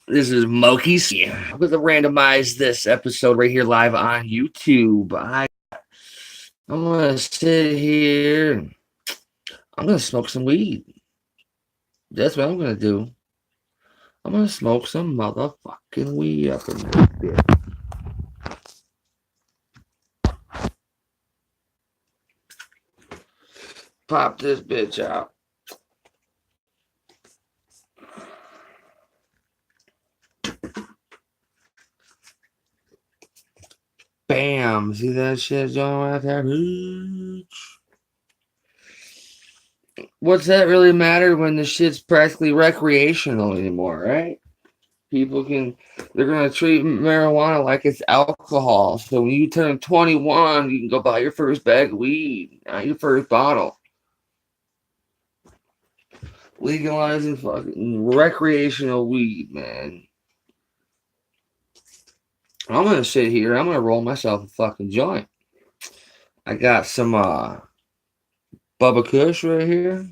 This is MokeyStoney with a randomize this episode right here live on YouTube. I'm gonna sit here and I'm gonna smoke some weed. That's what I'm gonna do. I'm gonna smoke some motherfucking weed up in this bitch. Pop this bitch out. Bam! See that shit going right there? What's that really matter when the shit's practically recreational anymore, right? People can, they're going to treat marijuana like it's alcohol. So when you turn 21, you can go buy your first bag of weed, not your first bottle. Legalizing fucking recreational weed, man. I'm going to sit here, I'm going to roll myself a fucking joint. I got some Bubba Kush right here.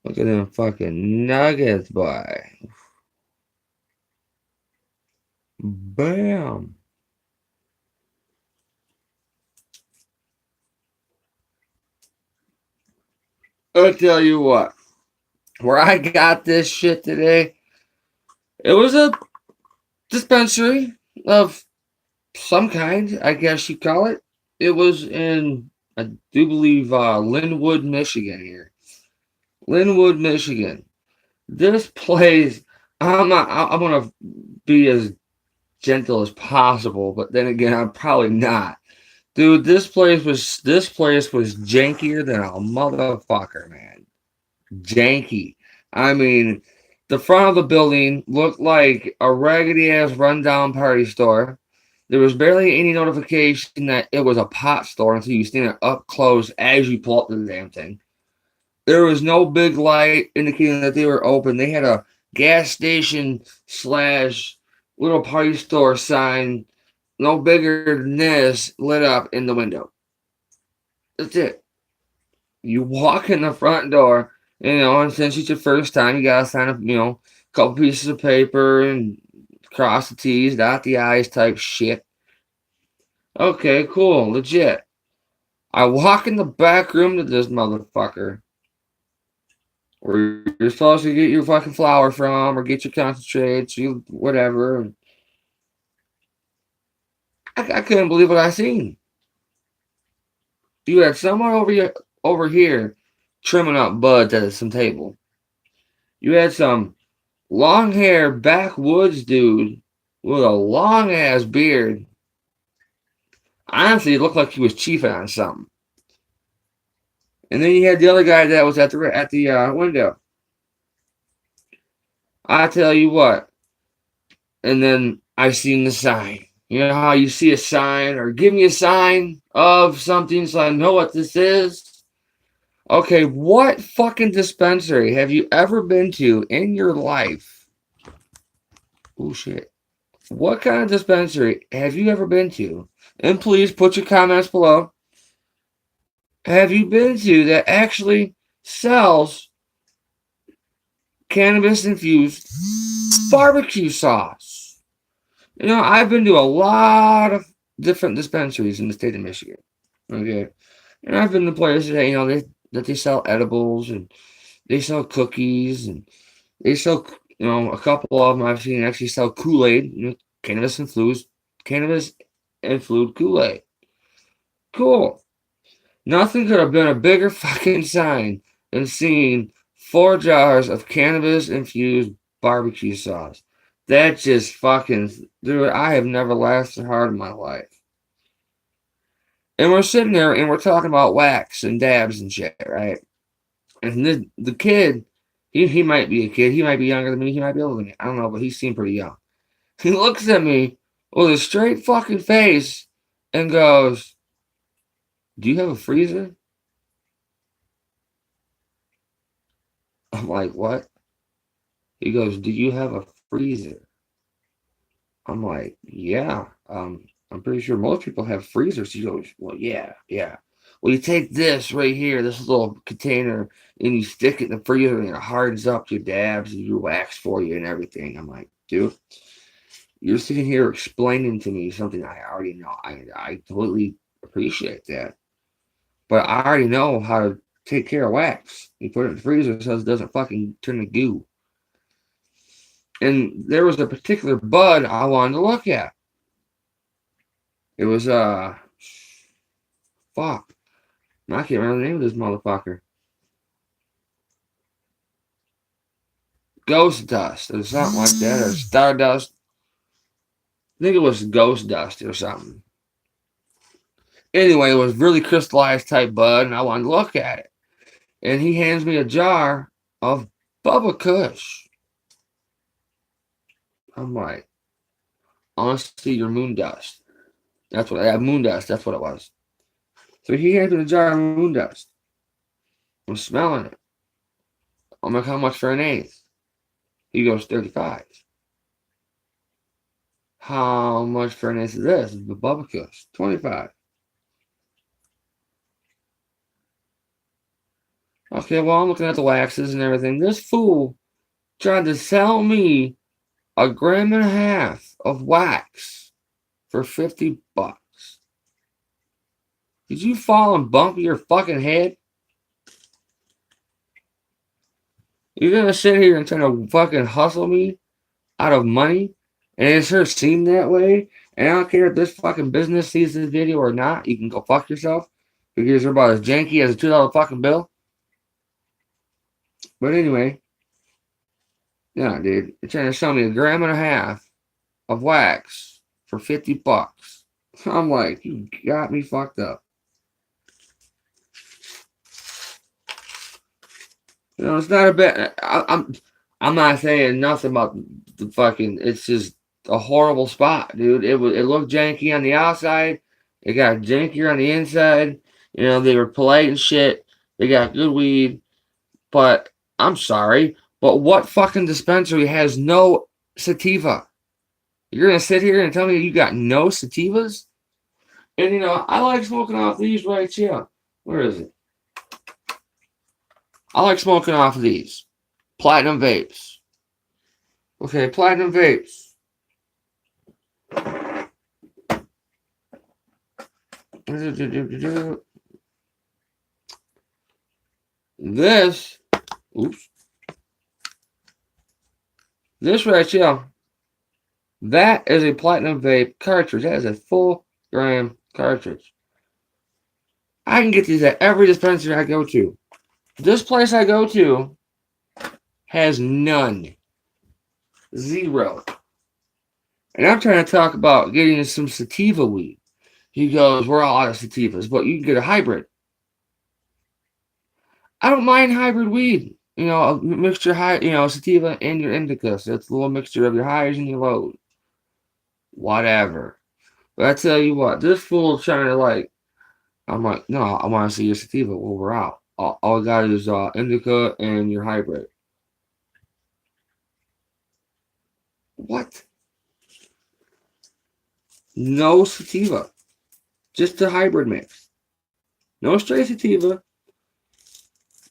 Look at them fucking nuggets, boy. Bam. I'll tell you what, where I got this shit today, it was a dispensary of some kind, I guess you call it. It was in, I do believe, Linwood, Michigan here. Linwood, Michigan. This place, I'm gonna be as gentle as possible, but then again, I'm probably not. Dude, this place was jankier than a motherfucker, man. Janky. I mean, the front of the building looked like a raggedy ass rundown party store. There was barely any notification that it was a pot store until you stand up close as you pull up to the damn thing. There was no big light indicating that they were open. They had a gas station slash little party store sign, no bigger than this, lit up in the window. That's it. You walk in the front door, and since it's your first time, you gotta sign up, a couple pieces of paper and cross the T's, dot the I's type shit. Okay, cool, legit. I walk in the back room to this motherfucker where you're supposed to get your fucking flour from or get your concentrates, you whatever. And I couldn't believe what I seen. You had someone over here trimming up buds at some table. You had some long hair backwoods dude with a long ass beard. Honestly, it looked like he was chiefing on something. And then you had the other guy that was at the window. I tell you what. And then I seen the sign. You know how you see a sign or give me a sign of something so I know what this is? Okay, what fucking dispensary have you ever been to in your life? Oh shit. What kind of dispensary have you ever been to? And please put your comments below. Have you been to that actually sells cannabis infused barbecue sauce? I've been to a lot of different dispensaries in the state of Michigan. Okay. And I've been to places that they sell edibles and they sell cookies and they sell, a couple of them I've seen actually sell Kool-Aid, cannabis infused Kool-Aid. Cool. Nothing could have been a bigger fucking sign than seeing 4 jars of cannabis infused barbecue sauce. That just fucking, dude, I have never laughed so hard in my life. And we're sitting there and we're talking about wax and dabs and shit, right? And the kid, he might be a kid. He might be younger than me. He might be older than me. I don't know, but he seemed pretty young. He looks at me with a straight fucking face and goes, "Do you have a freezer?" I'm like, "What?" He goes, "Do you have a freezer?" I'm like, "Yeah. I'm pretty sure most people have freezers." He goes, "Well, yeah, yeah. Well, you take this right here, this little container, and you stick it in the freezer, and it hardens up your dabs and your wax for you and everything. I'm like, dude, you're sitting here explaining to me something I already know. I totally appreciate that. But I already know how to take care of wax. You put it in the freezer so it doesn't fucking turn to goo. And there was a particular bud I wanted to look at. It was fuck. I can't remember the name of this motherfucker. Ghost dust or something like that, or stardust. I think it was ghost dust or something. Anyway, it was really crystallized type bud, and I wanted to look at it. And he hands me a jar of Bubba Kush. I'm like, honestly, your moon dust. That's what I had. Moon dust. That's what it was. So he hands me a jar of moon dust. I'm smelling it. I'm like, how much for an eighth? He goes, 35. How much for an eighth of this? The Bubba Kush, 25. Okay, well, I'm looking at the waxes and everything. This fool tried to sell me a gram and a half of wax for $50. Did you fall and bump your fucking head? You're gonna sit here and try to fucking hustle me out of money? And it sure seemed that way. And I don't care if this fucking business sees this video or not. You can go fuck yourself. Because you're about as janky as a $2 fucking bill. But anyway. Yeah, dude. You're trying to sell me a gram and a half of wax for $50. I'm like, you got me fucked up. You know, it's not a bad. I'm not saying nothing about the fucking. It's just a horrible spot, dude. It looked janky on the outside. It got jankier on the inside. You know, they were polite and shit. They got good weed, but I'm sorry, but what fucking dispensary has no sativa? You're gonna sit here and tell me you got no sativas? And you know, I like smoking off these right here. Where is it? I like smoking off of these. Platinum vapes. Okay, platinum vapes. This, oops. This right here, that is a platinum vape cartridge. That is a full gram cartridge. I can get these at every dispensary I go to. This place I go to has none. Zero. And I'm trying to talk about getting some sativa weed. He goes, we're all out of sativas, but you can get a hybrid. I don't mind hybrid weed. You know, a mixture high, you know, sativa and your indica. So it's a little mixture of your highs and your lows. Whatever. But I tell you what, this fool's trying to like, I'm like, no, I want to see your sativa. Well, we're out. All I got is indica and your hybrid. What? No sativa. Just the hybrid mix. No straight sativa.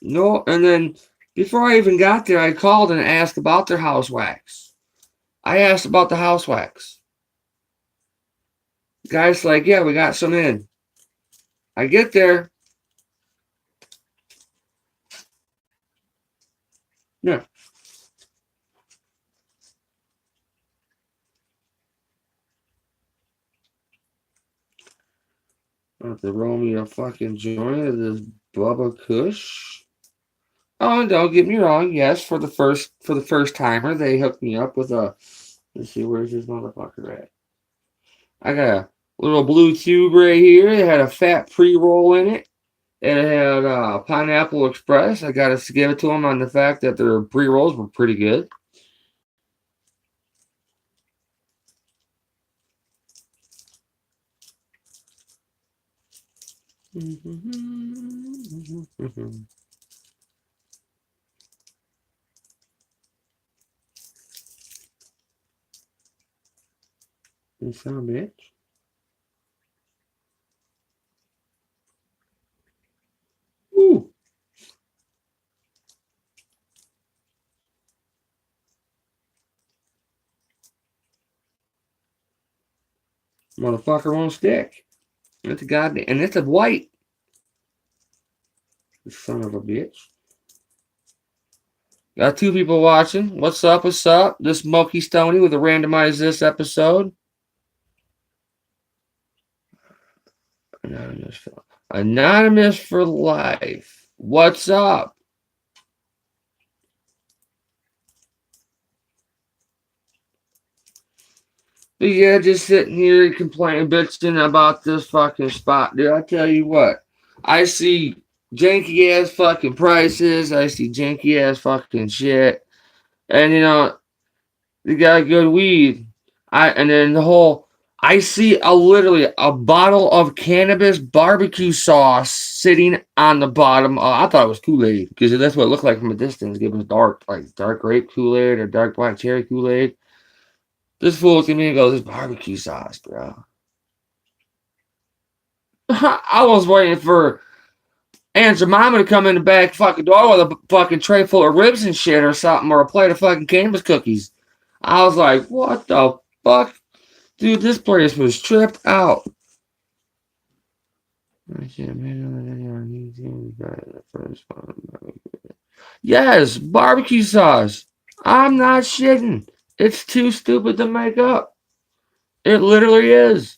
No, and then before I even got there, I called and asked about their house wax. I asked about the house wax. The guy's like, yeah, we got some in. I get there. Yeah. I have to roll me a fucking joint of this Bubba Kush. Oh, and don't get me wrong. Yes, for the first timer, they hooked me up with a. Let's see, where's this motherfucker at? I got a little blue tube right here. It had a fat pre-roll in it. And it had Pineapple Express. I got to give it to them on the fact that their pre-rolls were pretty good. You son of a bitch. Motherfucker won't stick. It's a goddamn, and it's a white. Son of a bitch. Got 2 people watching. What's up? What's up? This MokeyStoney with a Randomize This episode. Anonymous for life. What's up? But yeah, just sitting here complaining, bitching about this fucking spot, dude. I tell you what, I see janky ass fucking prices. I see janky ass fucking shit, and they got good weed. And then I see literally a bottle of cannabis barbecue sauce sitting on the bottom. I thought it was Kool-Aid because that's what it looked like from a distance. It was dark, like dark grape Kool-Aid or dark black cherry Kool-Aid. This fool looks at me and goes, "This barbecue sauce, bro." I was waiting for Aunt Jemima to come in the back fucking door with a fucking tray full of ribs and shit or something, or a plate of fucking cannabis cookies. I was like, what the fuck? Dude, this place was tripped out. Yes, barbecue sauce. I'm not shitting. It's too stupid to make up. It literally is.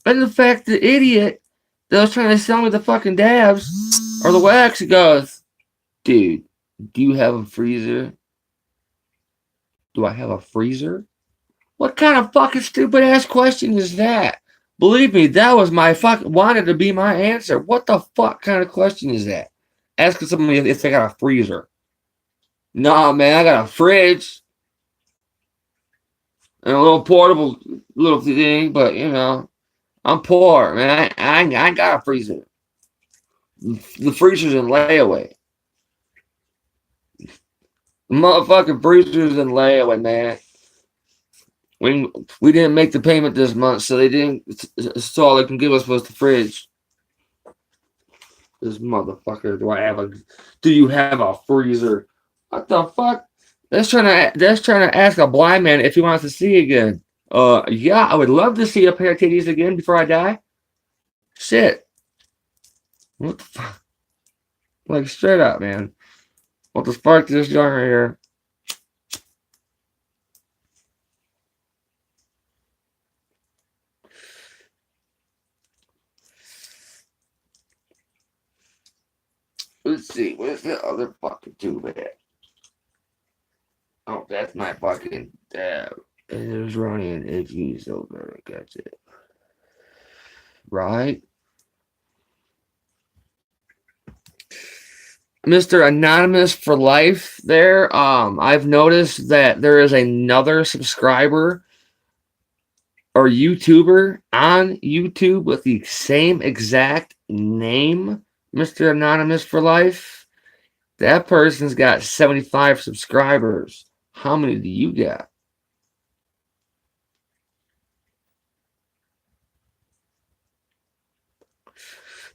And the fact the idiot that was trying to sell me the fucking dabs or the wax, he goes, "Dude, do you have a freezer?" Do I have a freezer? What kind of fucking stupid ass question is that? Believe me, that was wanted to be my answer. What the fuck kind of question is that? Asking somebody if they got a freezer. Nah, man, I got a fridge. And a little portable little thing, but I'm poor, man. I ain't got a freezer. The freezer's in layaway. The motherfucking freezer's in layaway, man. We didn't make the payment this month, so they didn't. So all they can give us was the fridge. This motherfucker. Do you have a freezer? What the fuck? That's trying to ask a blind man if he wants to see again. Yeah, I would love to see a pair of titties again before I die. Shit. What the fuck? Like, straight up, man. What the fuck this joint right here? Let's see. Where's the other fucking tube at? Oh, that's my fucking dab. And there's Ronnie and Iggy's over. I got it. Right? Mr. Anonymous for life there. I've noticed that there is another subscriber or YouTuber on YouTube with the same exact name, Mr. Anonymous for life. That person's got 75 subscribers. How many do you got?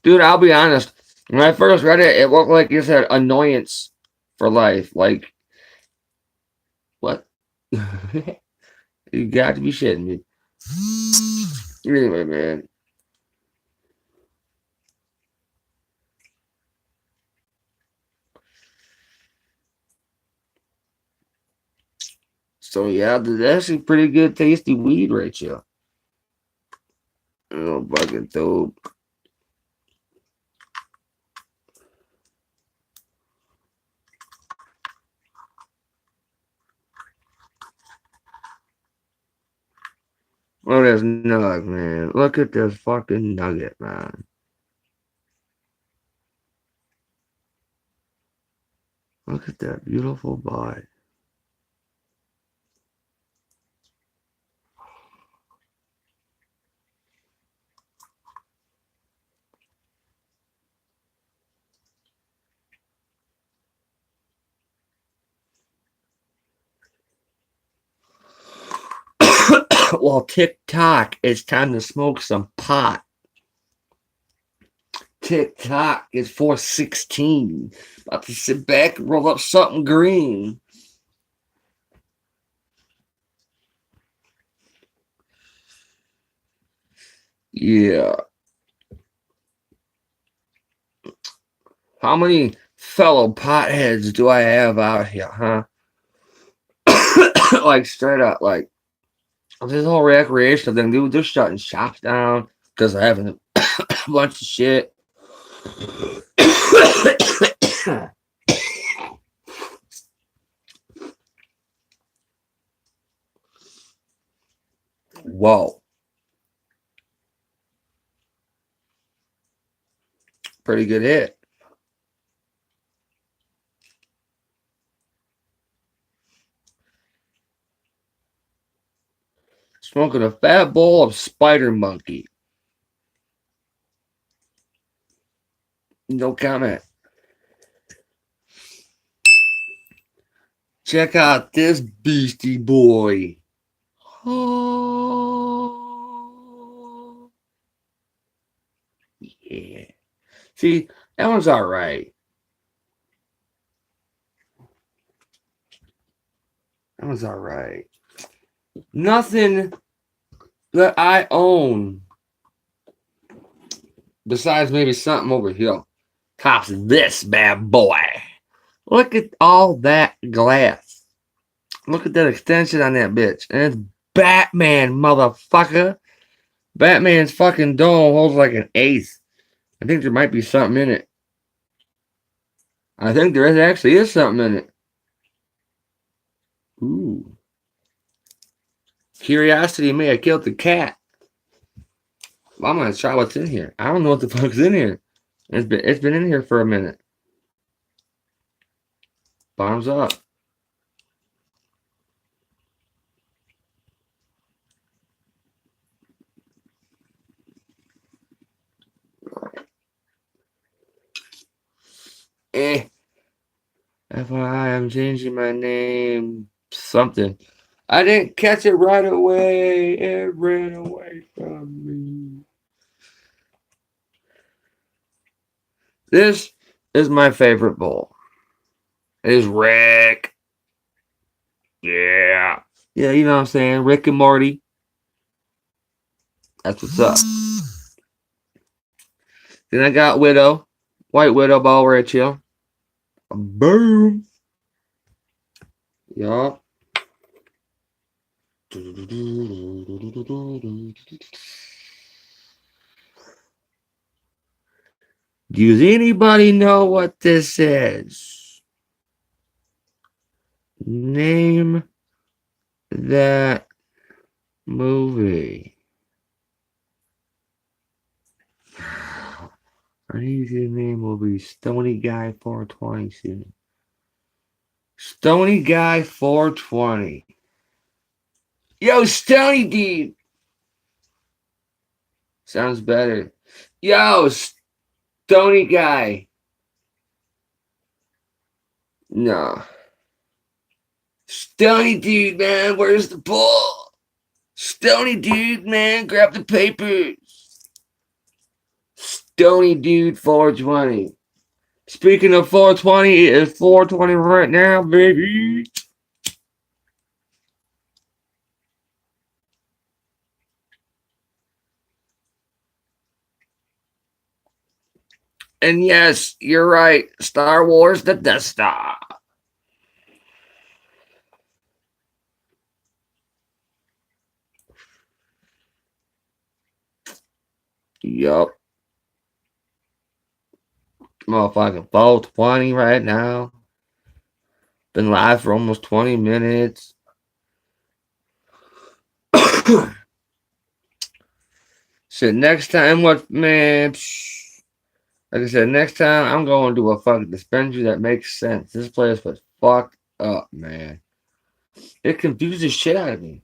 Dude, I'll be honest. When I first read it, it looked like it said annoyance for life. Like, what? You got to be shitting me. Anyway, man. So, yeah, that's a pretty good, tasty weed right here. Oh, fucking dope. Look at this nug, man. Look at this fucking nugget, man. Look at that beautiful body. Well, TikTok, it's time to smoke some pot. TikTok is 416. About to sit back and roll up something green. Yeah. How many fellow potheads do I have out here, huh? Like straight up, like this whole recreational thing, dude. They're shutting shops down because they're having a bunch of shit. Whoa. Pretty good hit. Smoking a fat bowl of spider monkey. No comment. Check out this beastie boy. Oh, yeah. See, that one's all right. That one's all right. Nothing that I own besides maybe something over here tops this bad boy. Look at all that glass. Look at that extension on that bitch. And it's Batman, motherfucker. Batman's fucking dome holds like an eighth. I think there might be something in it. I think there actually is something in it. Ooh. Curiosity may have killed the cat. Well, I'm gonna try what's in here. I don't know what the fuck's in here. It's been in here for a minute. Bottoms up. FYI, I'm changing my name. Something. I didn't catch it right away. It ran away from me. This is my favorite bowl. It is Rick. Yeah. Yeah, you know what I'm saying? Rick and Morty. That's what's up. Then I got Widow. White Widow ball right here. Boom. Yup. Does anybody know what this is? Name that movie. I need your name will be Stony Guy 420 soon. Stony Guy 420. Yo, Stony dude. Sounds better. Yo, Stony Guy. No. Stony dude, man, where's the ball? Stony dude, man, grab the papers. Stony dude 420. Speaking of 420, it is 420 right now, baby. And yes, you're right. Star Wars, the Death Star. Yup. Motherfucking 420 right now. Been live for almost 20 minutes. Said next time, what, man? Like I said, next time I'm going to a fucking dispensary that makes sense. This place was fucked up, man. It confused the shit out of me.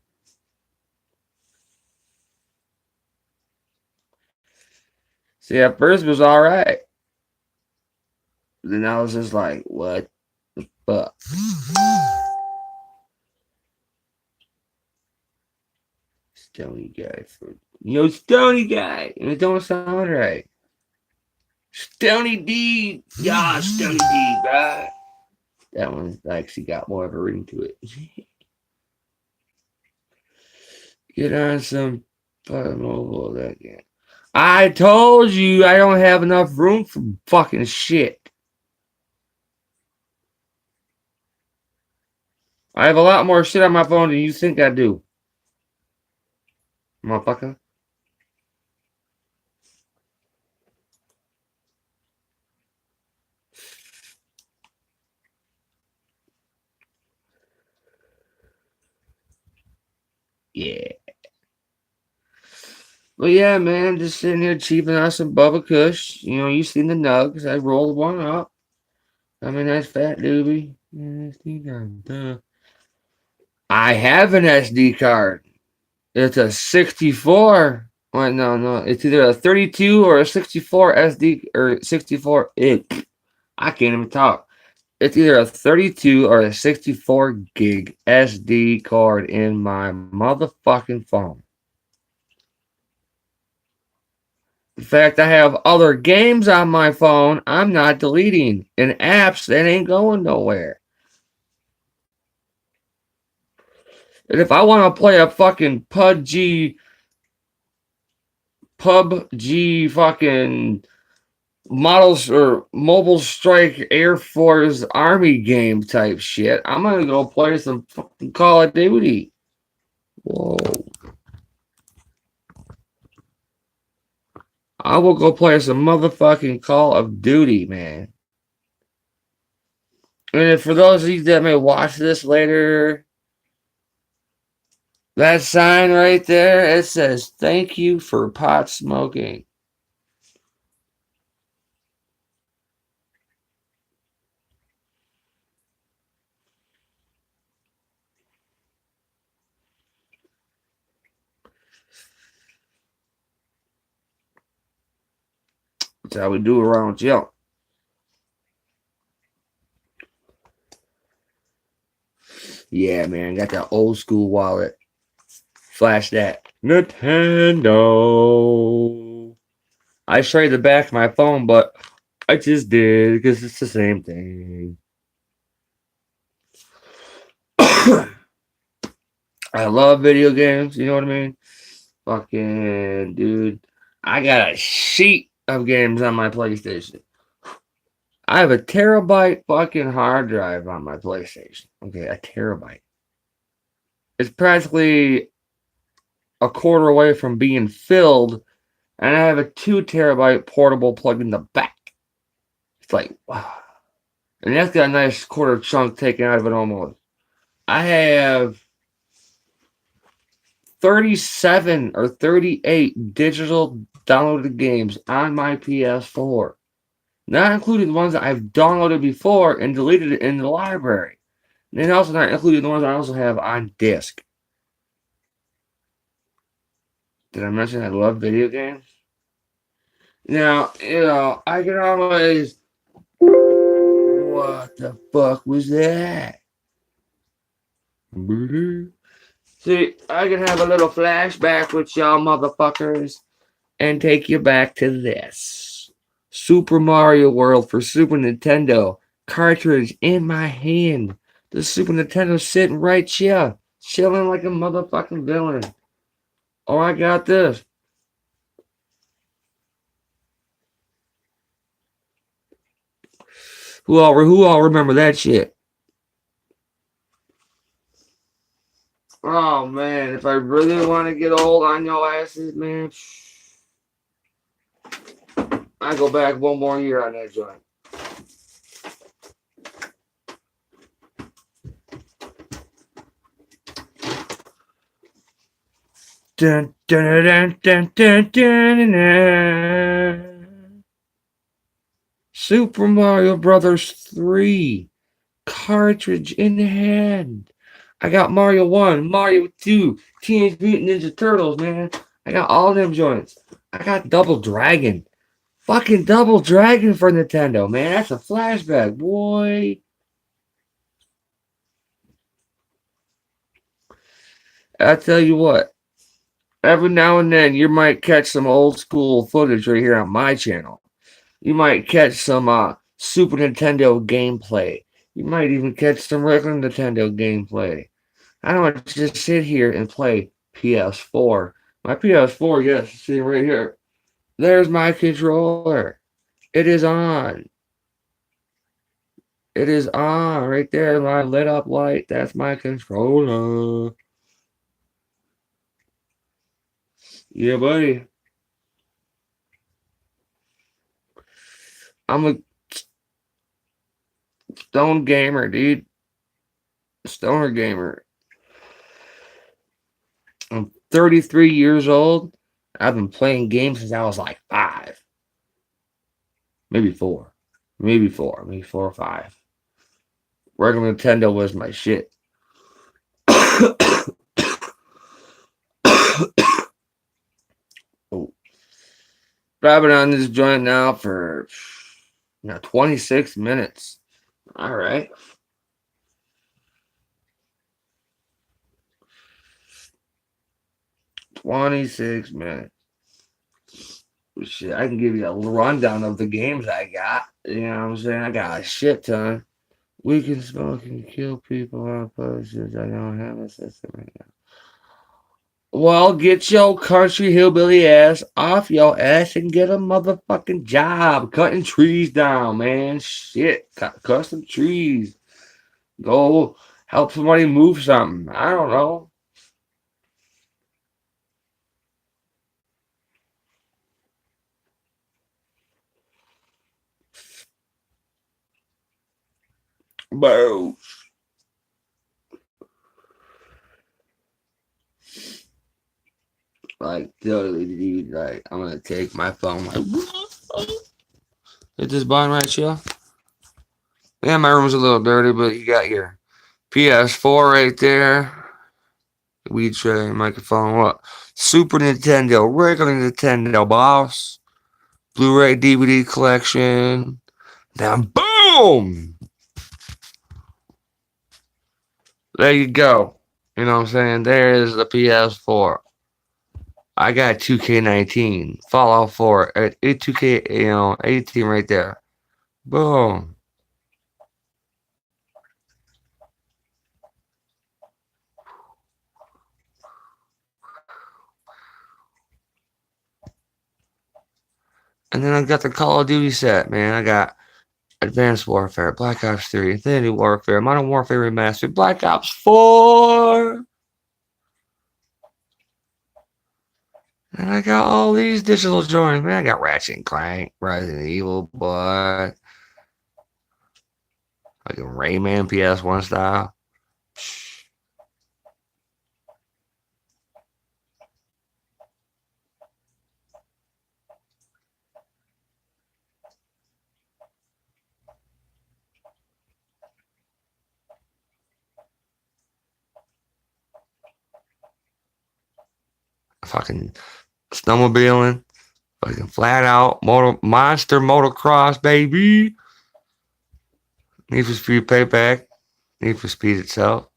See, at first it was alright. Then I was just like, what the fuck? Stony guy. Stony guy. And it don't sound right. Stony D. Yeah, Stony D, bro. That one actually got more of a ring to it. Get on some fucking mobile again. I told you I don't have enough room for fucking shit. I have a lot more shit on my phone than you think I do. Motherfucker. Yeah. But yeah, man, just sitting here cheaping out some Bubba Kush. You know, you seen the nugs. I rolled one up. I mean, that's fat doobie. I have an SD card. It's a 64. Wait, no. It's either a 32 or a 64 SD or 64. I can't even talk. It's either a 32 or a 64 gig SD card in my motherfucking phone. In fact, I have other games on my phone I'm not deleting and apps that ain't going nowhere. And if I want to play a fucking PUBG fucking models or Mobile Strike Air Force Army game type shit, I'm gonna go play some fucking Call of Duty. Whoa. I will go play some motherfucking Call of Duty, man. And for those of you that may watch this later, that sign right there, it says, "Thank you for pot smoking." That's how we do around y'all. Yeah, man, got that old school wallet. Flash that. Nintendo. I showed the back of my phone, but I just did because it's the same thing. I love video games, you know what I mean? Fucking dude. I got a sheet of games on my PlayStation. I have a terabyte fucking hard drive on my PlayStation. Okay, a terabyte. It's practically a quarter away from being filled, and I have a 2 terabyte portable plugged in the back. It's like, wow. And that's got a nice quarter chunk taken out of it almost. I have 37 or 38 digital downloaded games on my PS4. Not including the ones that I've downloaded before and deleted it in the library. And also not including the ones I also have on disc. Did I mention I love video games? Now, I can always... What the fuck was that? See, I can have a little flashback with y'all motherfuckers and take you back to this. Super Mario World for Super Nintendo. Cartridge in my hand. The Super Nintendo sitting right here. Chilling like a motherfucking villain. Oh, I got this. Who all remember that shit? Oh man, if I really want to get old on your asses, man, I go back one more year on that joint. Dun, dun, dun, dun, dun, dun, dun. Super Mario Brothers 3 cartridge in hand. I got Mario 1, Mario 2, Teenage Mutant Ninja Turtles, man. I got all them joints. I got Double Dragon. Fucking Double Dragon for Nintendo, man. That's a flashback, boy. I tell you what, every now and then you might catch some old school footage right here on my channel. You might catch some Super Nintendo gameplay. You might even catch some regular Nintendo gameplay. I don't want to just sit here and play PS4. My PS4, yes, sitting right here. There's my controller. It is on. It is on right there. My lit up light. That's my controller. Yeah, buddy. I'm a stone gamer, dude. Stoner gamer. I'm 33 years old. I've been playing games since I was like 5. Maybe 4. Maybe 4. Maybe 4 or 5. Regular Nintendo was my shit. Oh. But I've been on this joint now for 26 minutes. All right. 26 minutes. Shit, I can give you a rundown of the games I got. You know what I'm saying? I got a shit ton. We can smoke and kill people on potions. I don't have a system right now. Well, get your country hillbilly ass off your ass and get a motherfucking job cutting trees down, man. Shit, cut some trees. Go help somebody move something. I don't know. Bro. Like, totally, dude. Like, I'm gonna take my phone. Like, hit this button right here. Yeah, my room's a little dirty, but you got your PS4 right there. Weed tray, microphone, what? Super Nintendo, regular Nintendo, boss. Blu-ray DVD collection. Then boom! There you go. You know what I'm saying? There is the PS4. I got 2K19, Fallout 4, 2K, 18 right there. Boom. And then I got the Call of Duty set, man. I got Advanced Warfare, Black Ops 3, Infinity Warfare, Modern Warfare Remastered, Black Ops 4. And I got all these digital joints, man. I got Ratchet and Clank, Resident Evil, but like a Rayman PS1 style. Fucking snowmobiling, fucking flat out monster motocross, baby. Need for Speed Payback, Need for Speed itself.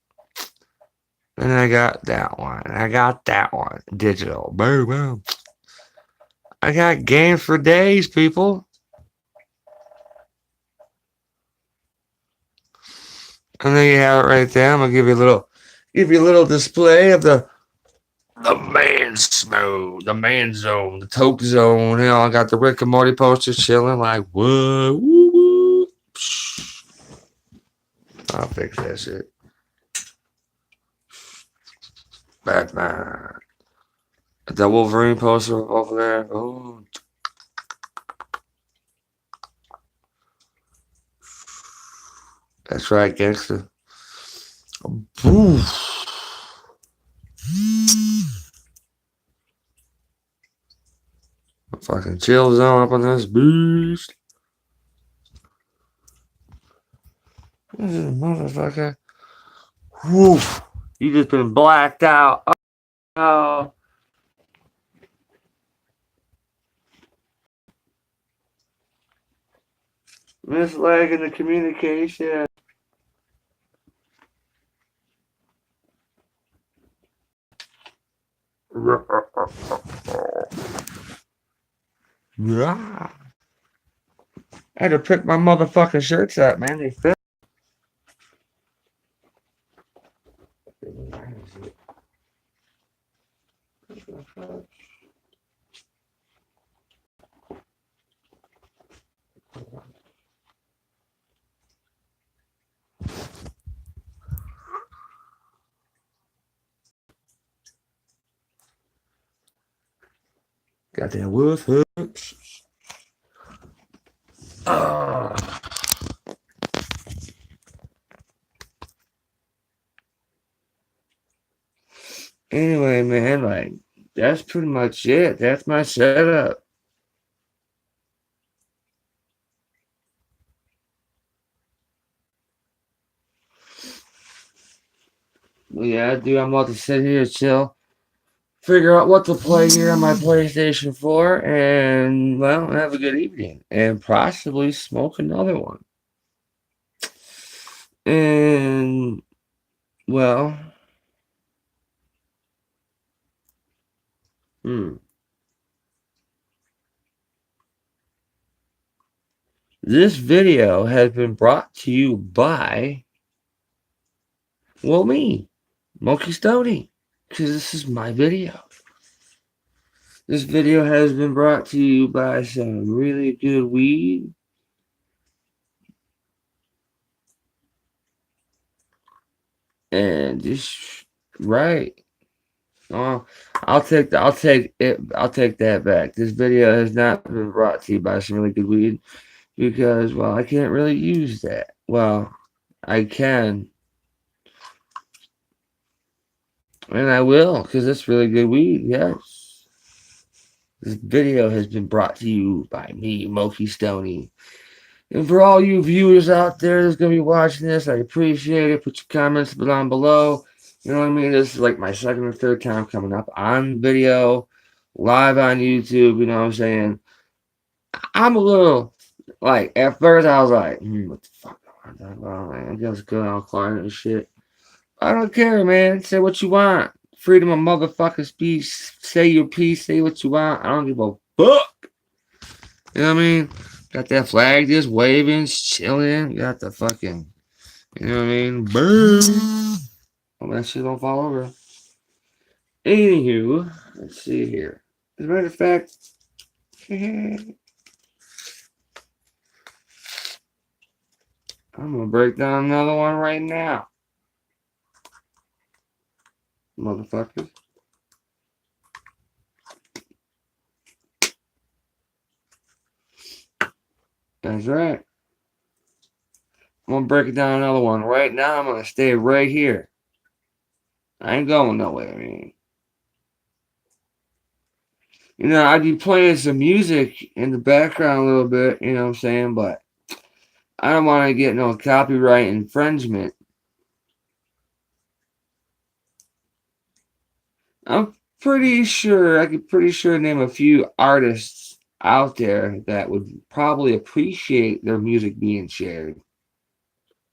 And I got that one. I got that one. Digital. Boom, boom. I got games for days, people. And there you have it right there. I'm gonna give you a little display of the man's mode, the man zone, the toke zone. You know, I got the Rick and Morty posters chilling like what? Woo, woo. I'll fix that shit. Batman. The Wolverine poster over there. Oh. That's right, gangster. Boof. Fucking chill zone up on this beast. Motherfucker. Woof. You just been blacked out. Oh. Mislagging the communication. Yeah. I had to pick my motherfucking shirts up, man. They fit. Got that wolf hooks. Ah. Anyway, man, like, that's pretty much it. That's my setup. Yeah, dude, I'm about to sit here, chill, figure out what to play here on my PlayStation 4, and, well, have a good evening. And possibly smoke another one. And, well, hmm. This video has been brought to you by, well, me, MokeyStoney, because this is my video. This video has been brought to you by some really good weed. And just right. Oh, I'll take that back. This video has not been brought to you by some really good weed because, well, I can't really use that. Well, I can, and I will, because it's really good weed. Yes. This video has been brought to you by me, MokeyStoney. And for all you viewers out there that's going to be watching this, I appreciate it. Put your comments down below. You know what I mean? This is like my second or third time coming up on video, live on YouTube. You know what I'm saying? I'm a little, like, at first I was like, what the fuck am I talking about, man? I guess go on quiet and shit. I don't care, man. Say what you want. Freedom of motherfucking speech. Say your piece. Say what you want. I don't give a fuck. You know what I mean? Got that flag just waving, chilling. Got the fucking, you know what I mean? Boom. Oh, that shit don't fall over. Anywho, let's see here. As a matter of fact, I'm gonna break down another one right now. Motherfuckers. That's right. I'm gonna break it down another one right now. I'm gonna stay right here. I ain't going nowhere, man. You know, I'd be playing some music in the background a little bit, you know what I'm saying? But I don't want to get no copyright infringement. I'm pretty sure, I could pretty sure name a few artists out there that would probably appreciate their music being shared.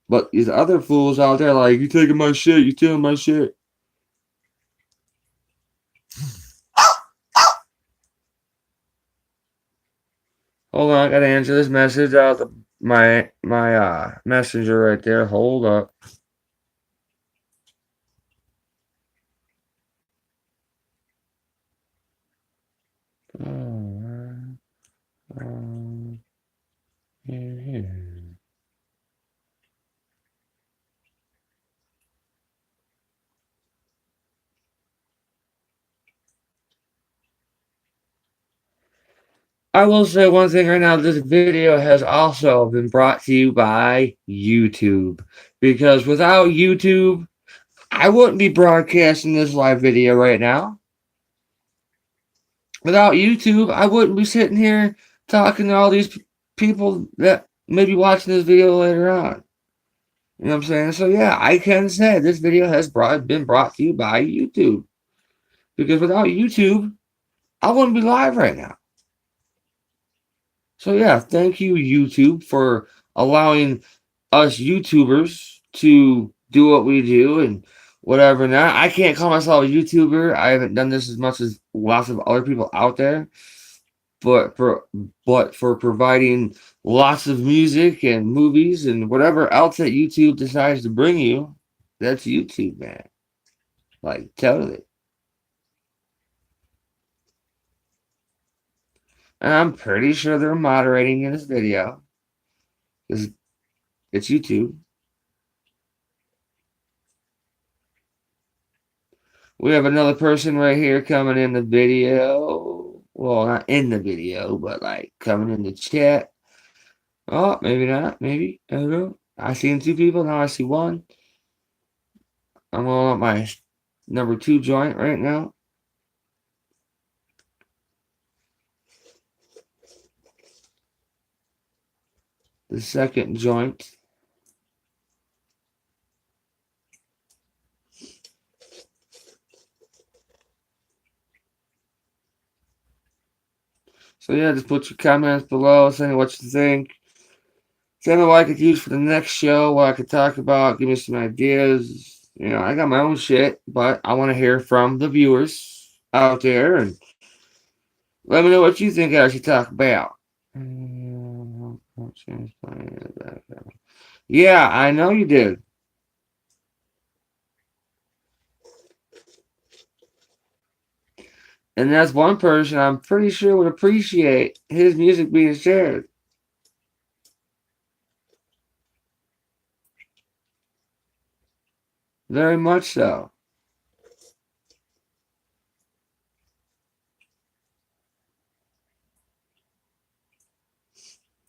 But these other fools out there, like, you taking my shit, you stealing my shit. Hold on, I gotta answer this message out of my messenger right there. Hold up. I will say one thing right now. This video has also been brought to you by YouTube. Because without YouTube, I wouldn't be broadcasting this live video right now. Without YouTube, I wouldn't be sitting here talking to all these people that may be watching this video later on. You know what I'm saying? So yeah, I can say this video has been brought to you by YouTube. Because without YouTube, I wouldn't be live right now. So yeah, thank you, YouTube, for allowing us YouTubers to do what we do and whatever. Now, I can't call myself a YouTuber. I haven't done this as much as lots of other people out there. But for providing lots of music and movies and whatever else that YouTube decides to bring you, that's YouTube, man. Like, totally. And I'm pretty sure they're moderating in this video. Because it's YouTube. We have another person right here coming in the video. Well, not in the video, but like coming in the chat. Oh, maybe not. Maybe. I don't know. I seen 2 people. Now I see 1. I'm rolling up my number 2 joint right now. The second joint. So yeah, just put your comments below, saying what you think. Tell me what I could use for the next show, what I could talk about, give me some ideas. You know, I got my own shit, but I want to hear from the viewers out there and let me know what you think I should talk about. Yeah, I know you did. And that's one person I'm pretty sure would appreciate his music being shared. Very much so.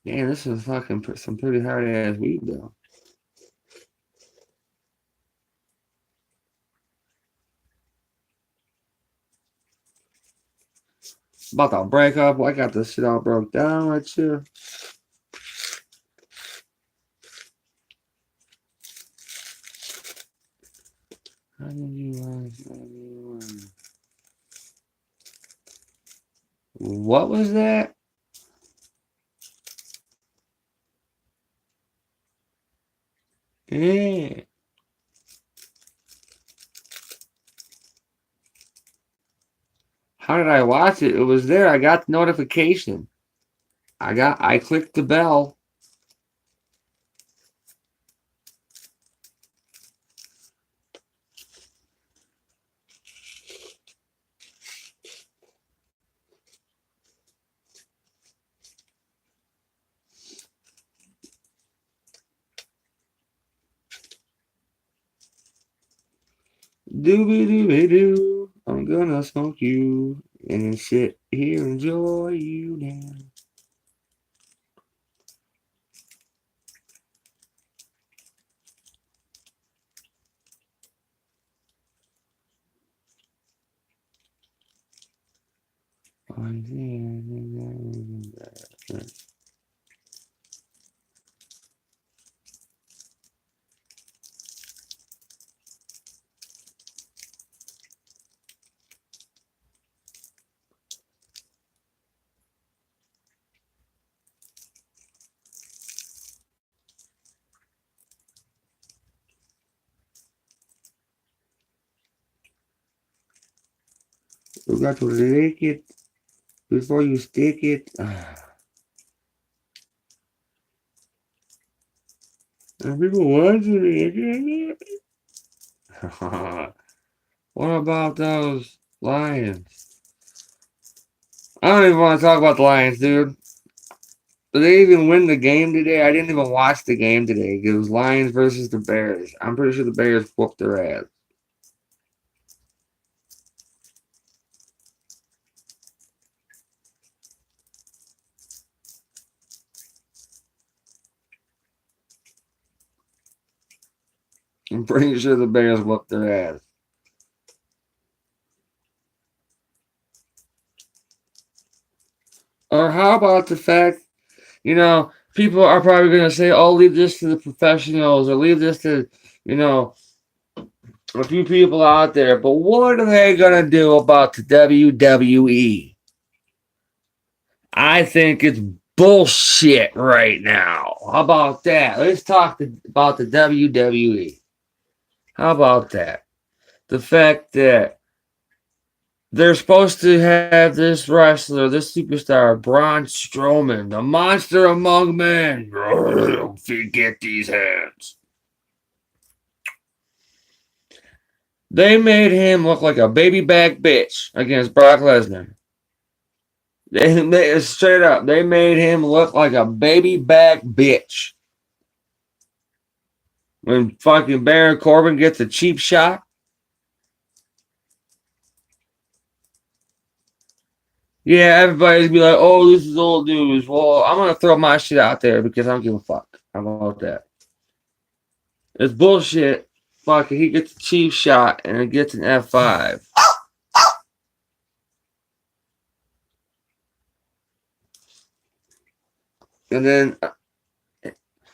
Damn, this is fucking some pretty hard ass weed though. About to break up. I got this shit all broke down right here. How did you learn? What was that? Yeah. How did I watch it? It was there. I got the notification. I clicked the bell. Doobie doobie doo. I'm gonna smoke you and sit here and enjoy you now. You got to lick it before you stick it. And people watching it. What about those Lions? I don't even want to talk about the Lions, dude. Did they even win the game today? I didn't even watch the game today. It was Lions versus the Bears. I'm pretty sure the Bears whooped their ass. I'm pretty sure the Bears whooped their ass. Or how about the fact, people are probably going to say, oh, leave this to the professionals or leave this to, a few people out there. But what are they going to do about the WWE? I think it's bullshit right now. How about that? Let's talk about the WWE. How about that? The fact that they're supposed to have this wrestler, this superstar, Braun Strowman, the monster among men. Forget these hands. They made him look like a baby back bitch against Brock Lesnar. They made straight up. They made him look like a baby back bitch. When fucking Baron Corbin gets a cheap shot. Yeah, everybody's be like, "Oh, this is old news." Well, I'm gonna throw my shit out there because I don't give a fuck. How about that? It's bullshit. Fuck it. He gets a cheap shot and it gets an F5. And then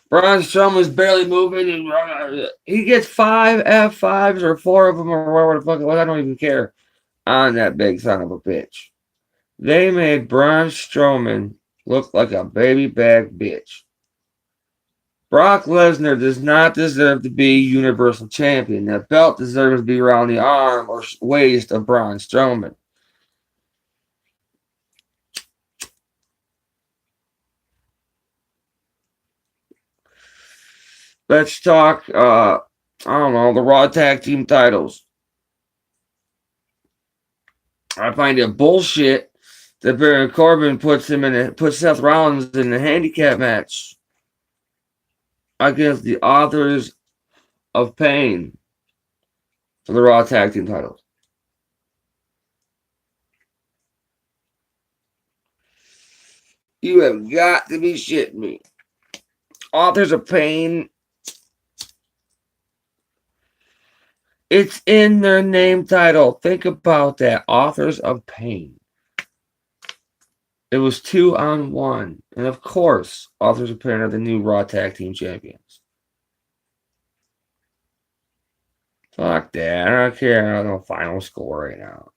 Braun Strowman's barely moving, and he gets 5 F5s or 4 of them or whatever the fuck it was. I don't even care. On that big son of a bitch. They made Braun Strowman look like a baby back bitch. Brock Lesnar does not deserve to be Universal Champion. That belt deserves to be around the arm or waist of Braun Strowman. Let's talk, I don't know, the Raw Tag Team titles. I find it bullshit that Baron Corbin puts Seth Rollins in a handicap match against the Authors of Pain for the Raw Tag Team titles. You have got to be shitting me. Authors of Pain. It's in their name title. Think about that. Authors of Pain. It was 2-on-1. And of course, Authors of Pain are the new Raw Tag Team Champions. Fuck that. I don't care about no final score right now.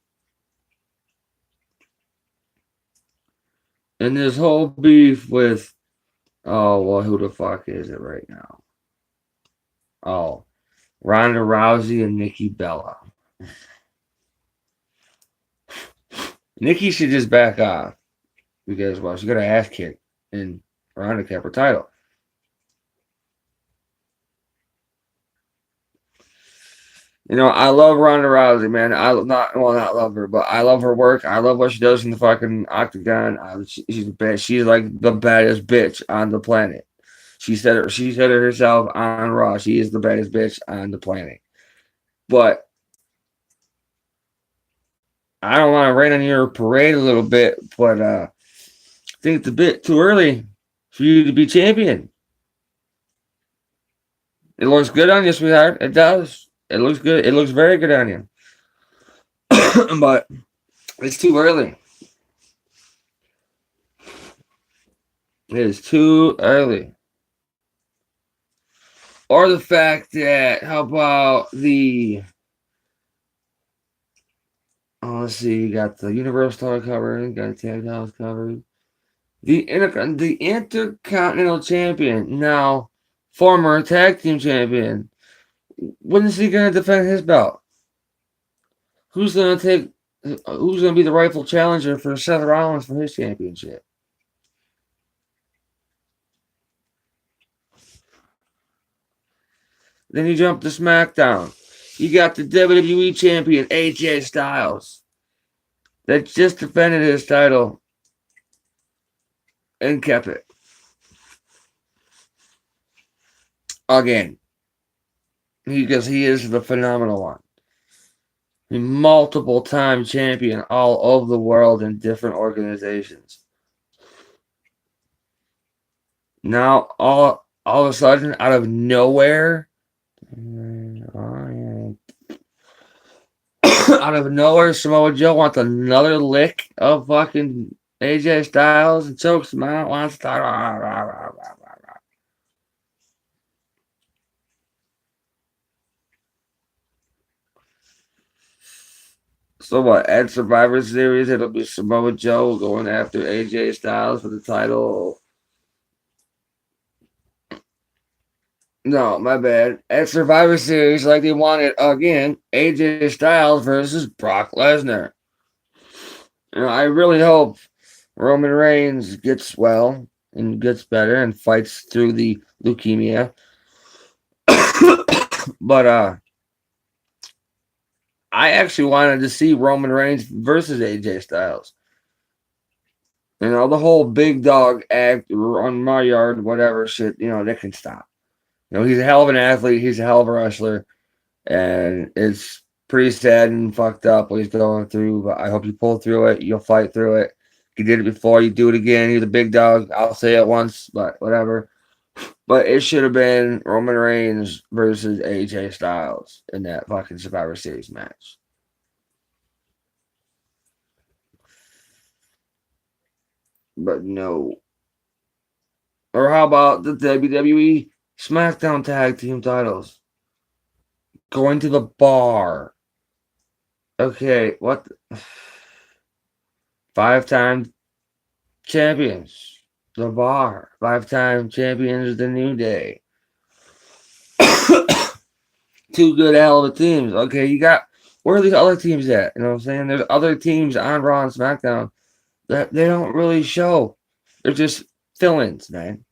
And this whole beef with, oh, well, who the fuck is it right now? Oh, Ronda Rousey and Nikki Bella. Nikki should just back off because, well, she got her ass kicked and Ronda kept her title. You know, I love Ronda Rousey, man. I not love her, but I love her work. I love what she does in the fucking octagon. She's the best. She's like the baddest bitch on the planet. She said it herself on Raw. She is the baddest bitch on the planet. But I don't want to rain on your parade a little bit, but I think it's a bit too early for you to be champion. It looks good on you, sweetheart. It does. It looks good. It looks very good on you. But it's too early. It is too early. Or the fact that, how about the, oh, let's see, you got the Universal title covered, you got the tag titles covered. The Intercontinental Champion, now former tag team champion. When is he going to defend his belt? Who's going to be the rightful challenger for Seth Rollins for his championship? Then you jump to SmackDown. You got the WWE champion, AJ Styles, that just defended his title and kept it. Again. Because he is the phenomenal one. Multiple time champion all over the world in different organizations. Now, all of a sudden, out of nowhere, Samoa Joe wants another lick of fucking AJ Styles and chokes him out. Wants to So what? At Survivor Series, it'll be Samoa Joe going after AJ Styles for the title. No, my bad. At Survivor Series, like they wanted again, AJ Styles versus Brock Lesnar. You know, I really hope Roman Reigns gets well and gets better and fights through the leukemia. But I actually wanted to see Roman Reigns versus AJ Styles. You know, the whole big dog act on my yard, whatever shit, you know, that can stop. You know, he's a hell of an athlete. He's a hell of a wrestler. And it's pretty sad and fucked up what he's going through. But I hope you pull through it. You'll fight through it. You did it before, you do it again. You're the big dog. I'll say it once, but whatever. But it should have been Roman Reigns versus AJ Styles in that fucking Survivor Series match. But no. Or how about the WWE SmackDown Tag Team titles? Going to the bar. Okay, what? 5-time champions. The bar. 5-time champions the New Day. Two good hell of a teams. Okay, you got. Where are these other teams at? You know what I'm saying? There's other teams on Raw and SmackDown that they don't really show. They're just fill-ins, man.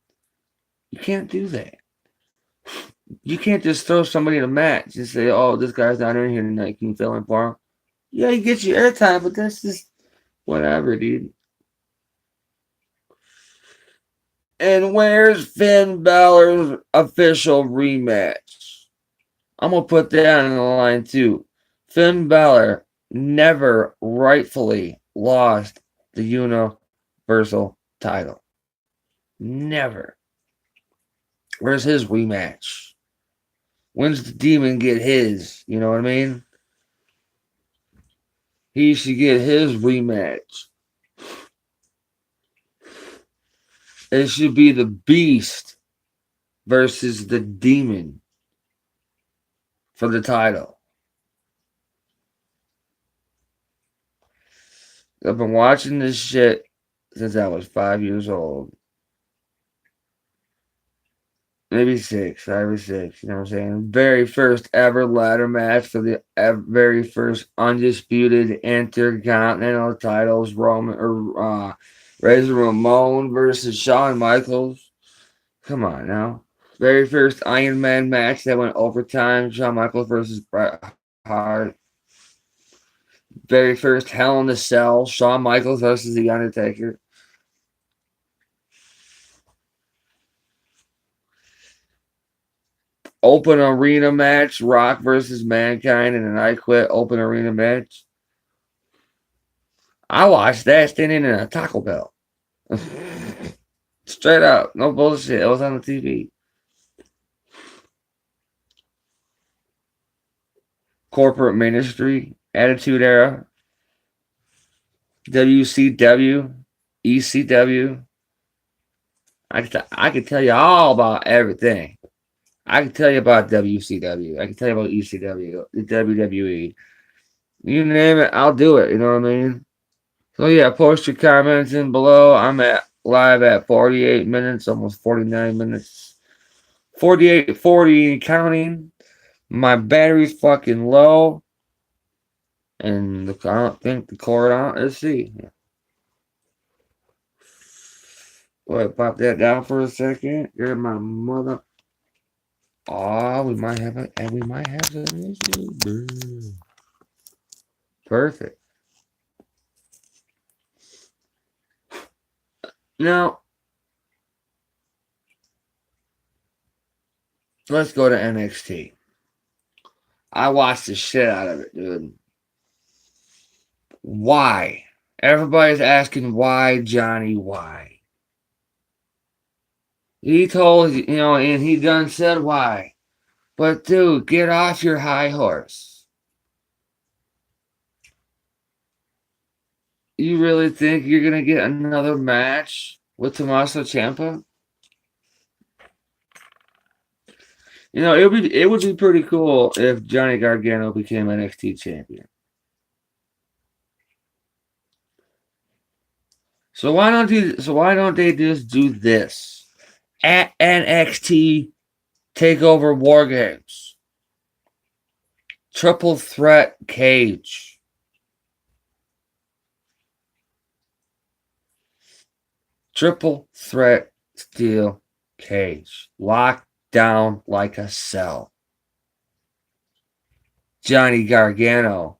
You can't do that. You can't just throw somebody in a match and say, "Oh, this guy's not in here tonight. Can you fill in for him?" Yeah, he gets you airtime, but that's just whatever, dude. And where's Finn Balor's official rematch? I'm gonna put that on the line too. Finn Balor never rightfully lost the Universal title. Never. Where's his rematch? When's the Demon get his? You know what I mean? He should get his rematch. It should be the Beast versus the Demon for the title. I've been watching this shit since I was 5 years old. Maybe 6, 5 or 6, you know what I'm saying? Very first ever ladder match for the very first undisputed intercontinental titles, Razor Ramon versus Shawn Michaels. Come on now. Very first Iron Man match that went overtime, Shawn Michaels versus Bret Hart. Very first Hell in a Cell, Shawn Michaels versus The Undertaker. Open arena match, Rock versus Mankind in an I Quit open arena match. I watched that standing in a Taco Bell. Straight up, no bullshit. It was on the TV. Corporate Ministry, Attitude Era, WCW, ECW. I could tell you all about everything. I can tell you about WCW. I can tell you about ECW, the WWE. You name it, I'll do it. You know what I mean? So yeah, post your comments in below. I'm live at 48 minutes, almost 49 minutes. 48, 40 counting. My battery's fucking low. And I don't think the cord on. Let's see. Wait, pop that down for a second. You're my mother. Oh, we might have some issues. Perfect. Now, let's go to NXT. I watched the shit out of it, dude. Why? Everybody's asking why, Johnny, why? He told, and he done said why. But, dude, get off your high horse. You really think you're going to get another match with Tommaso Ciampa? It would be pretty cool if Johnny Gargano became NXT champion. So why don't they just do this at NXT Takeover War Games? Triple threat cage. Triple threat steel cage. Locked down like a cell. Johnny Gargano,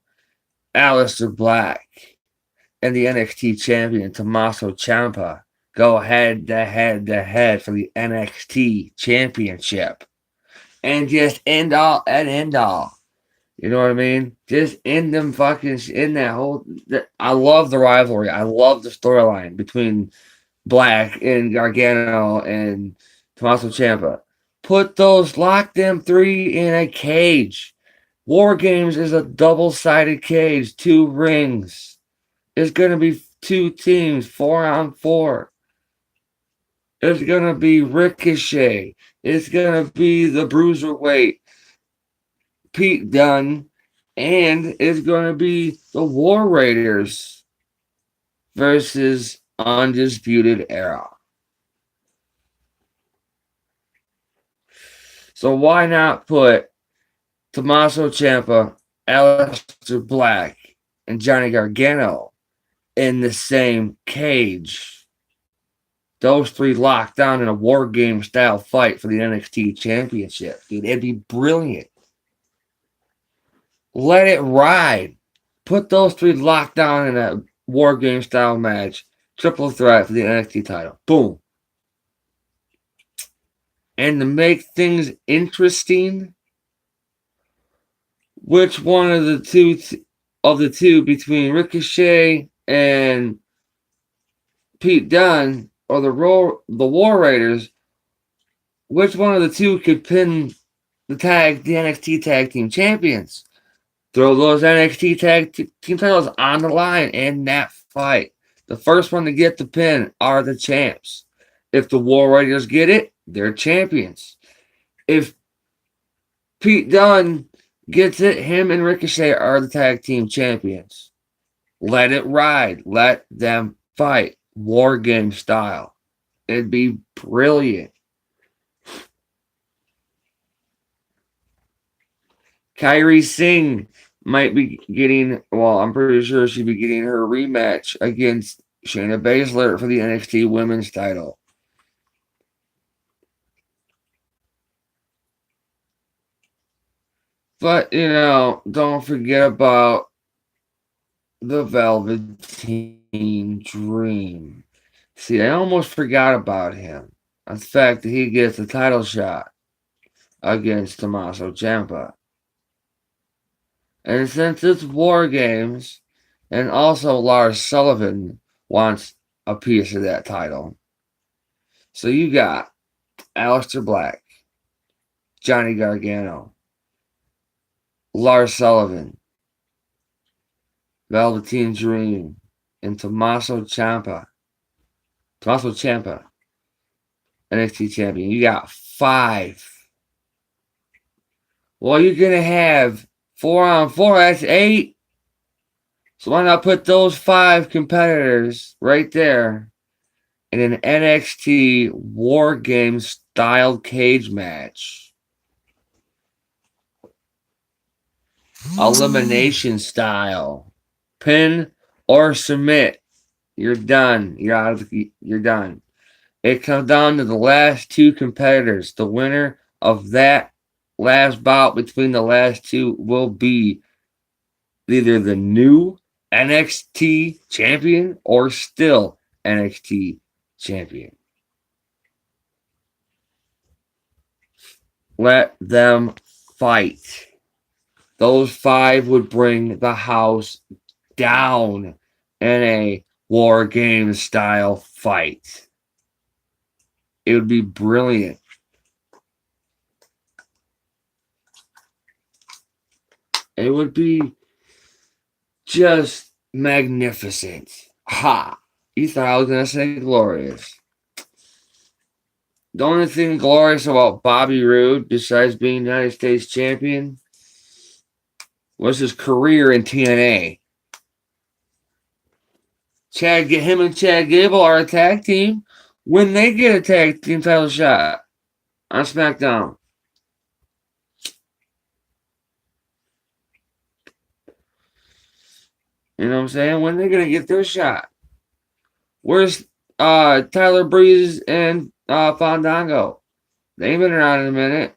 Aleister Black, and the NXT champion Tommaso Ciampa go head to head for the NXT championship. And just end all. You know what I mean? Just in them fucking in that whole. I love the rivalry. I love the storyline between Black and Gargano and Tommaso Ciampa. Lock them three in a cage. War Games is a double-sided cage, 2 rings. It's gonna be 2 teams, 4-on-4. It's gonna be Ricochet. It's gonna be the Bruiserweight, Pete Dunne, and it's gonna be the War Raiders versus Undisputed Era. So why not put Tommaso Ciampa, Aleister Black, and Johnny Gargano in the same cage? Those three locked down in a War Game style fight for the NXT Championship. Dude, it'd be brilliant. Let it ride. Put those three locked down in a War Game style match. Triple threat for the NXT title. Boom. And to make things interesting, which one of the two between Ricochet and Pete Dunne or the War Raiders, which one of the two could pin the NXT Tag Team Champions? Throw those NXT Tag Team titles on the line in that fight. The first one to get the pin are the champs. If the War Raiders get it, they're champions. If Pete Dunne gets it, him and Ricochet are the tag team champions. Let it ride. Let them fight. War Game style. It'd be brilliant. Kairi Singh might be getting, well, I'm pretty sure she'd be getting her rematch against Shayna Baszler for the NXT Women's title. But, don't forget about the Velveteen Dream. See, I almost forgot about him. The fact that he gets the title shot against Tommaso Ciampa. And since it's War Games, and also Lars Sullivan wants a piece of that title. So you got Aleister Black, Johnny Gargano, Lars Sullivan, Velveteen Dream, and Tommaso Ciampa. NXT champion. You got 5. Well, you're going to have 4-on-4. That's 8. So why not put those 5 competitors right there in an NXT War Games style cage match? Elimination style. Pin or submit. You're done. You're done. It comes down to the last 2 competitors. The winner of that last bout between the last 2 will be either the new NXT champion or still NXT champion. Let them fight. Those 5 would bring the house down in a War Games style fight. It would be brilliant. It would be just magnificent. Ha! You thought I was going to say glorious. The only thing glorious about Bobby Roode, besides being United States champion, was his career in TNA. Him and Chad Gable are a tag team when they get a tag team title shot on SmackDown. You know what I'm saying? When they're going to get their shot. Where's Tyler Breeze and Fandango? They ain't been around in a minute.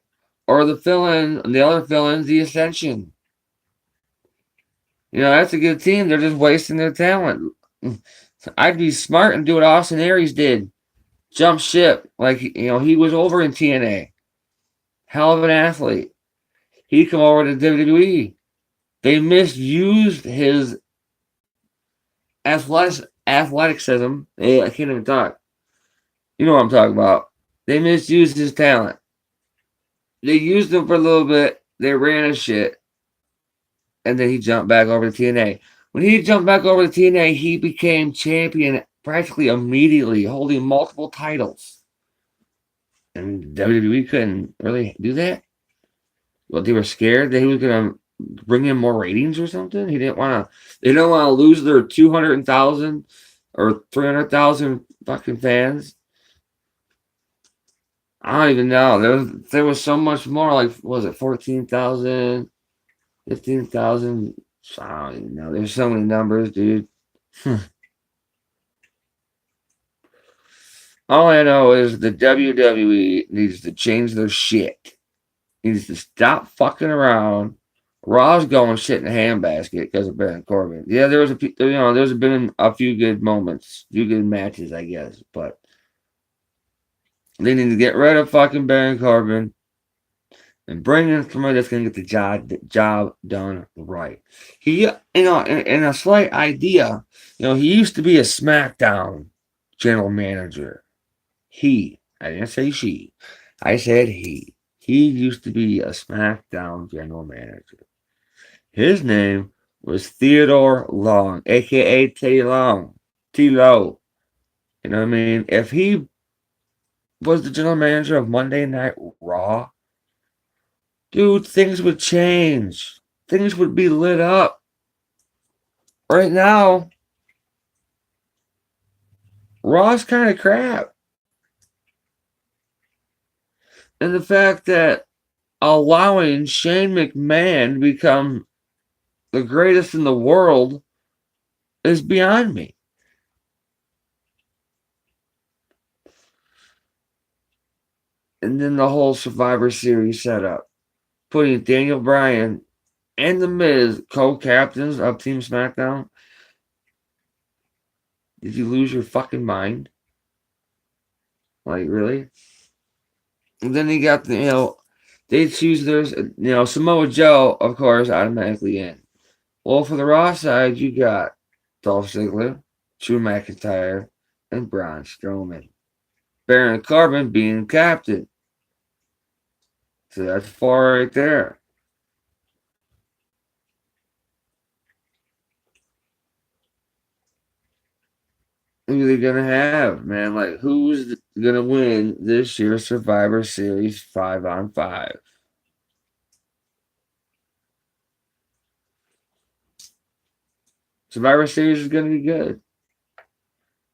Or the other fill-in, The Ascension. That's a good team. They're just wasting their talent. I'd be smart and do what Austin Aries did. Jump ship. Like, he was over in TNA. Hell of an athlete. He'd come over to WWE. They misused his athleticism. I can't even talk. You know what I'm talking about. They misused his talent. They used him for a little bit. They ran his shit. And then he jumped back over to TNA. When he jumped back over to TNA, he became champion practically immediately, holding multiple titles. And WWE couldn't really do that. Well, they were scared that he was gonna bring in more ratings or something. He didn't want to. They don't want to lose their 200,000 or 300,000 fucking fans. I don't even know. There was so much more. Like, was it 14,000, 15,000? I don't even know. There's so many numbers, dude. All I know is the WWE needs to change their shit. Needs to stop fucking around. Raw's going shit in a handbasket because of Baron Corbin. Yeah, there's been a few good moments, few good matches, I guess, but they need to get rid of fucking Baron Corbin and bring in somebody that's gonna get the job done right. He, in a slight idea, he used to be a SmackDown general manager. I didn't say she, I said he. He used to be a SmackDown general manager. His name was Theodore Long, aka T Long. T-Lo. You know what I mean? If he was the general manager of Monday Night Raw, dude, things would change. Things would be lit up. Right now, Raw's kind of crap. And the fact that allowing Shane McMahon to become the greatest in the world is beyond me. And then the whole Survivor Series setup, putting Daniel Bryan and The Miz co-captains of Team SmackDown. Did you lose your fucking mind? Like, really? And then you got they choose theirs, Samoa Joe, of course, automatically in. Well, for the Raw side, you got Dolph Ziggler, Drew McIntyre, and Braun Strowman. Baron Corbin being captain. So that's 4 right there. Who are they gonna have, man? Like, who's gonna win this year's Survivor Series 5-on-5? Survivor Series is gonna be good.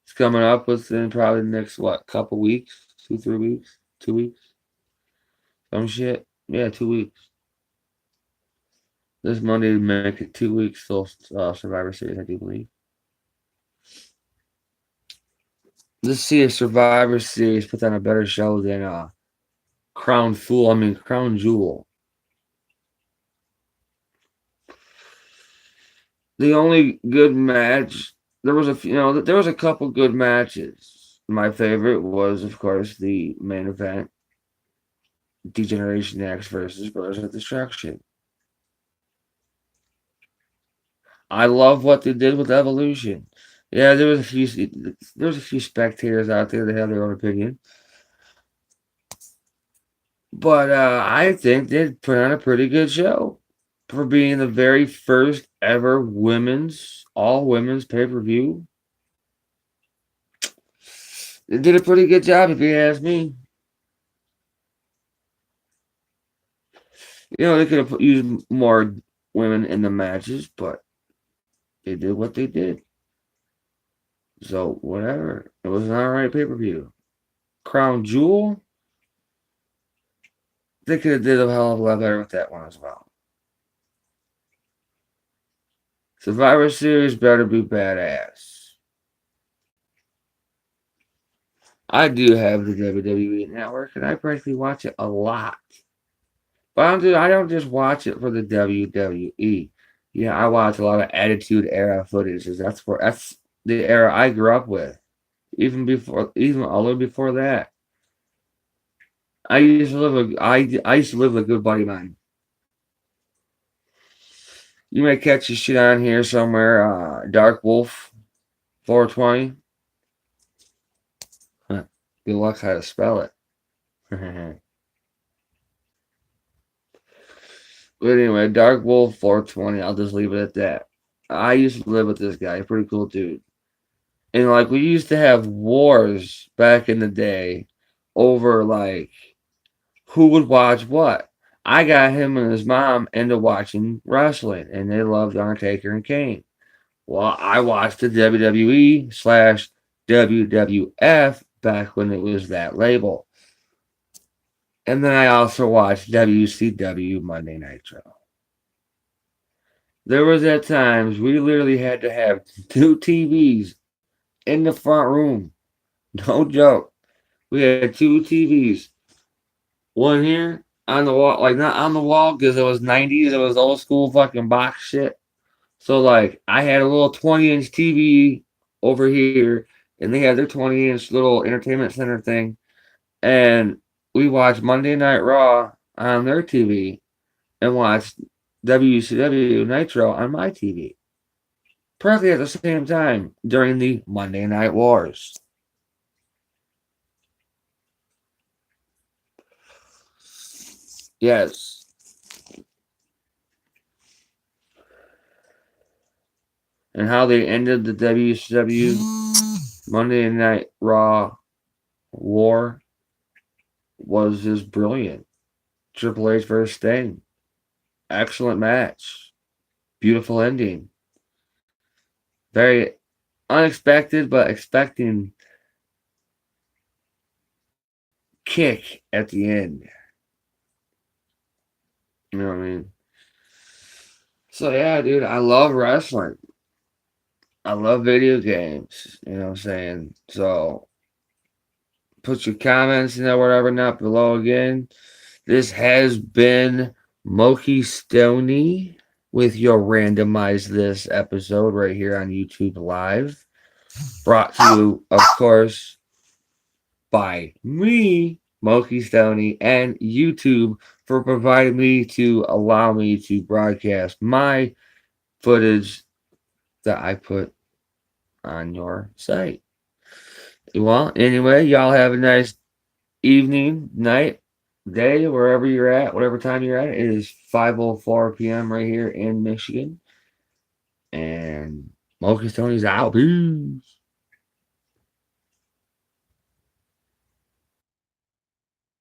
It's coming up within probably the next couple weeks, 2-3 weeks, 2 weeks, some shit. Yeah, 2 weeks. This Monday to make it 2 weeks till Survivor Series, I do believe. Let's see if Survivor Series puts on a better show than Crown Jewel. The only good match, there was a couple good matches. My favorite was, of course, the main event, Degeneration X versus Brothers of Destruction. I love what they did with Evolution. Yeah, there was a few spectators out there that have their own opinion, but I think they put on a pretty good show for being the very first ever all women's pay-per-view. They did a pretty good job, if you ask me. They could have used more women in the matches, but they did what they did. So, whatever. It was an alright pay-per-view. Crown Jewel, they could have did a hell of a lot better with that one as well. Survivor Series better be badass. I do have the WWE Network, and I practically watch it a lot. But I don't just watch it for the WWE. Yeah, I watch a lot of Attitude Era footage. That's the era I grew up with. Even a little before that. I used to live a good buddy of mine. You may catch your shit on here somewhere. Dark Wolf 420. Huh. Good luck how to spell it. But anyway, Dark Wolf 420. I'll just leave it at that. I used to live with this guy. Pretty cool dude. And like we used to have wars back in the day over like who would watch what. I got him and his mom into watching wrestling, and they loved Undertaker and Kane. Well, I watched the WWE slash WWF back when it was that label. And then I also watched WCW Monday Nitro. There was at times we literally had to have two TVs in the front room. No joke. We had two TVs. One here on the wall, like not on the wall because it was 90s, it was old school fucking box shit. So like I had a little 20-inch TV over here, and they had their 20-inch little entertainment center thing, and we watched Monday Night Raw on their TV and watched WCW Nitro on my TV. Practically at the same time during the Monday Night Wars. Yes. And how they ended the WCW Monday Night Raw war was just brilliant. Triple H versus Sting. Excellent match. Beautiful ending. Very unexpected, but expecting kick at the end. You know what I mean? So yeah, dude, I love wrestling. I love video games. You know what I'm saying? So put your comments and whatever not below again. This has been MokeyStoney with your Randomize This episode right here on YouTube Live. Brought to you, of course, by me, MokeyStoney, and YouTube for providing me to allow me to broadcast my footage that I put on your site. Well, anyway, y'all have a nice evening, night, day, wherever you're at, whatever time you're at. It is 5:04 p.m. right here in Michigan. And MokeyStoney's out. Peace.